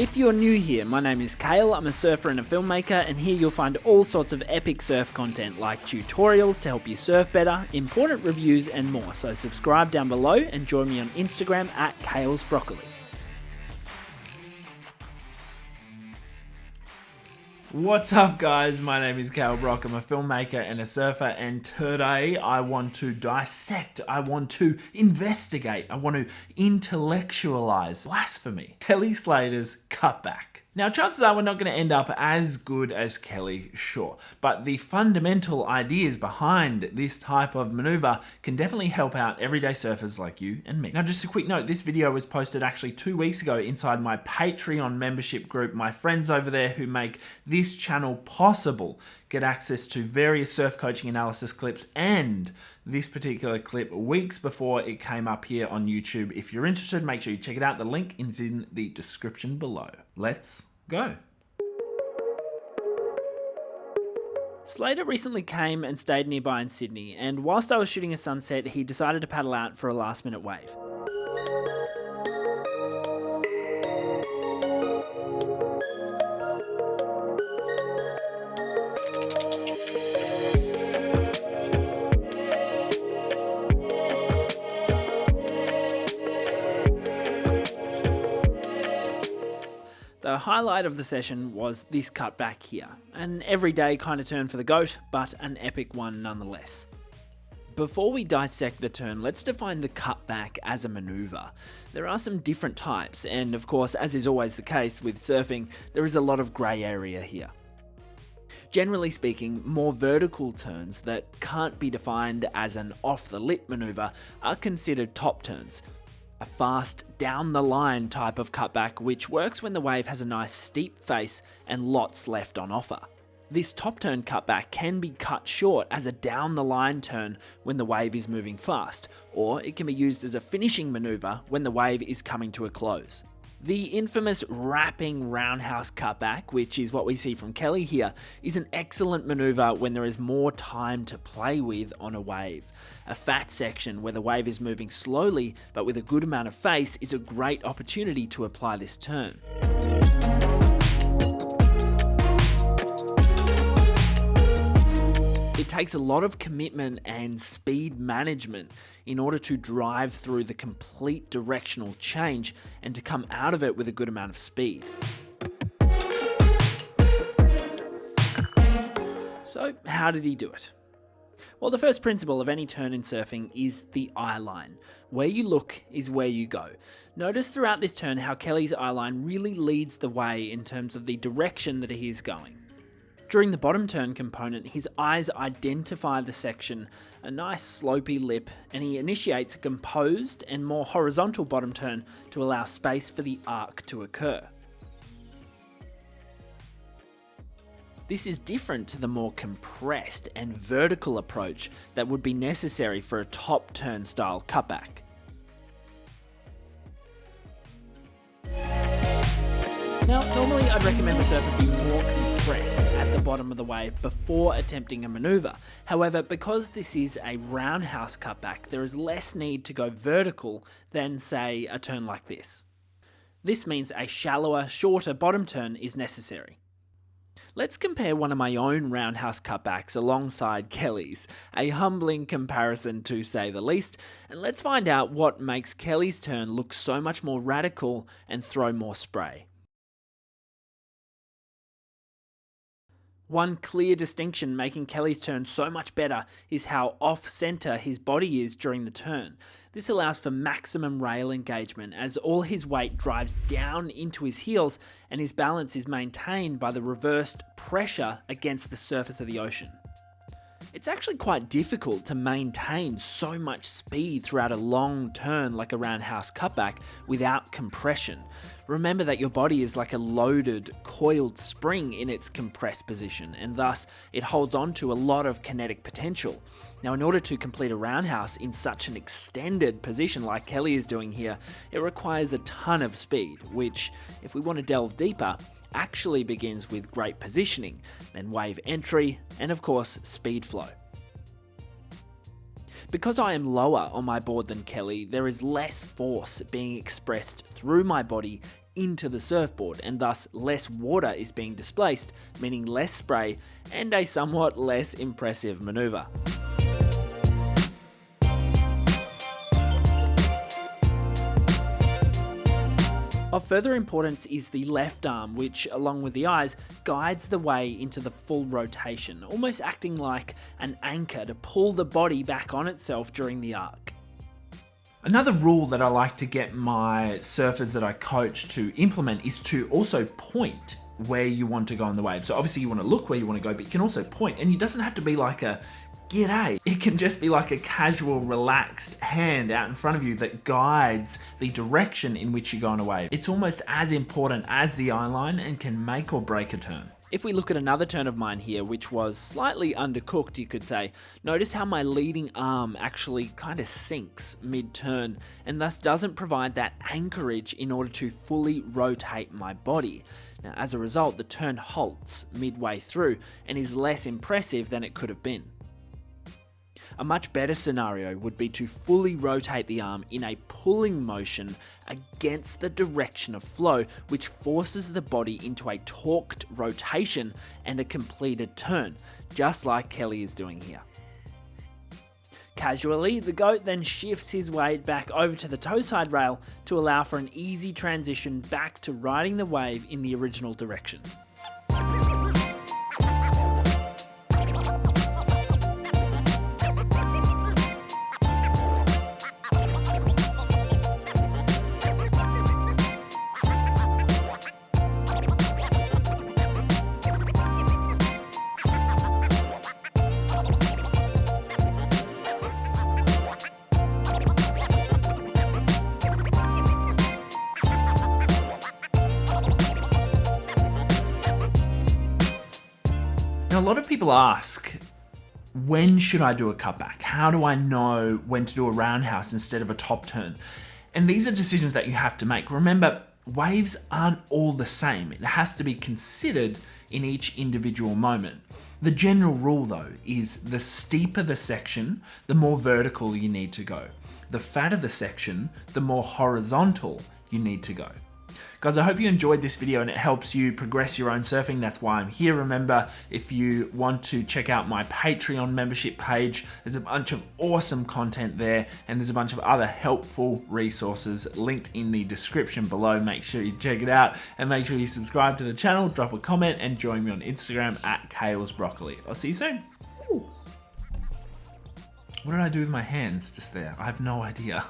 If you're new here, my name is Kale, I'm a surfer and a filmmaker, and here you'll find all sorts of epic surf content like tutorials to help you surf better, important reviews and more, so subscribe down below and join me on Instagram at Kale's Broccoli. What's up guys, my name is Kale Brock, I'm a filmmaker and a surfer, and today I want to dissect, I want to investigate, I want to intellectualize blasphemy, Kelly Slater's Cutback. Now chances are we're not going to end up as good as Kelly, sure, but the fundamental ideas behind this type of maneuver can definitely help out everyday surfers like you and me. Now just a quick note, this video was posted actually 2 weeks ago inside my Patreon membership group. My friends over there who make this channel possible get access to various surf coaching analysis clips and this particular clip weeks before it came up here on YouTube. If you're interested, make sure you check it out. The link is in the description below. Let's go. Slater recently came and stayed nearby in Sydney, and whilst I was shooting a sunset, he decided to paddle out for a last minute wave. The highlight of the session was this cutback here. An everyday kind of turn for the GOAT, but an epic one nonetheless. Before we dissect the turn, let's define the cutback as a maneuver. There are some different types, and of course, as is always the case with surfing, there is a lot of grey area here. Generally speaking, more vertical turns that can't be defined as an off-the-lip maneuver are considered top turns. A fast, down-the-line type of cutback which works when the wave has a nice steep face and lots left on offer. This top turn cutback can be cut short as a down-the-line turn when the wave is moving fast, or it can be used as a finishing maneuver when the wave is coming to a close. The infamous wrapping roundhouse cutback, which is what we see from Kelly here, is an excellent maneuver when there is more time to play with on a wave. A fat section where the wave is moving slowly but with a good amount of face is a great opportunity to apply this turn. It takes a lot of commitment and speed management in order to drive through the complete directional change and to come out of it with a good amount of speed. So how did he do it? Well, the first principle of any turn in surfing is the eye line. Where you look is where you go. Notice throughout this turn how Kelly's eye line really leads the way in terms of the direction that he is going. During the bottom turn component, his eyes identify the section, a nice slopey lip, and he initiates a composed and more horizontal bottom turn to allow space for the arc to occur. This is different to the more compressed and vertical approach that would be necessary for a top turn style cutback. Now, normally I'd recommend the surface be more compressed at the bottom of the wave before attempting a maneuver. However, because this is a roundhouse cutback, there is less need to go vertical than, say, a turn like this. This means a shallower, shorter bottom turn is necessary. Let's compare one of my own roundhouse cutbacks alongside Kelly's, a humbling comparison to say the least, and let's find out what makes Kelly's turn look so much more radical and throw more spray. One clear distinction making Kelly's turn so much better is how off-center his body is during the turn. This allows for maximum rail engagement as all his weight drives down into his heels and his balance is maintained by the reversed pressure against the surface of the ocean. It's actually quite difficult to maintain so much speed throughout a long turn like a roundhouse cutback without compression. Remember that your body is like a loaded, coiled spring in its compressed position, and thus it holds on to a lot of kinetic potential. Now, in order to complete a roundhouse in such an extended position like Kelly is doing here, it requires a ton of speed, which, if we want to delve deeper, actually begins with great positioning, then wave entry, and of course, speed flow. Because I am lower on my board than Kelly, there is less force being expressed through my body into the surfboard, and thus less water is being displaced, meaning less spray and a somewhat less impressive manoeuvre. Of further importance is the left arm, which, along with the eyes, guides the way into the full rotation, almost acting like an anchor to pull the body back on itself during the arc. Another rule that I like to get my surfers that I coach to implement is to also point where you want to go on the wave. So obviously you want to look where you want to go, but you can also point, and it doesn't have to be like a g'day. It can just be like a casual, relaxed hand out in front of you that guides the direction in which you go on a wave. It's almost as important as the eye line and can make or break a turn. If we look at another turn of mine here, which was slightly undercooked, you could say, notice how my leading arm actually kind of sinks mid-turn and thus doesn't provide that anchorage in order to fully rotate my body. Now, as a result, the turn halts midway through and is less impressive than it could have been. A much better scenario would be to fully rotate the arm in a pulling motion against the direction of flow, which forces the body into a torqued rotation and a completed turn, just like Kelly is doing here. Casually, the goat then shifts his weight back over to the toe side rail to allow for an easy transition back to riding the wave in the original direction. Now, a lot of people ask, when should I do a cutback? How do I know when to do a roundhouse instead of a top turn? And these are decisions that you have to make. Remember, waves aren't all the same. It has to be considered in each individual moment. The general rule though is the steeper the section, the more vertical you need to go. The fatter the section, the more horizontal you need to go. Guys, I hope you enjoyed this video and it helps you progress your own surfing. That's why I'm here. Remember, if you want to check out my Patreon membership page, there's a bunch of awesome content there and there's a bunch of other helpful resources linked in the description below. Make sure you check it out and make sure you subscribe to the channel, drop a comment and join me on Instagram at Kale's Broccoli. I'll see you soon. Ooh. What did I do with my hands just there? I have no idea.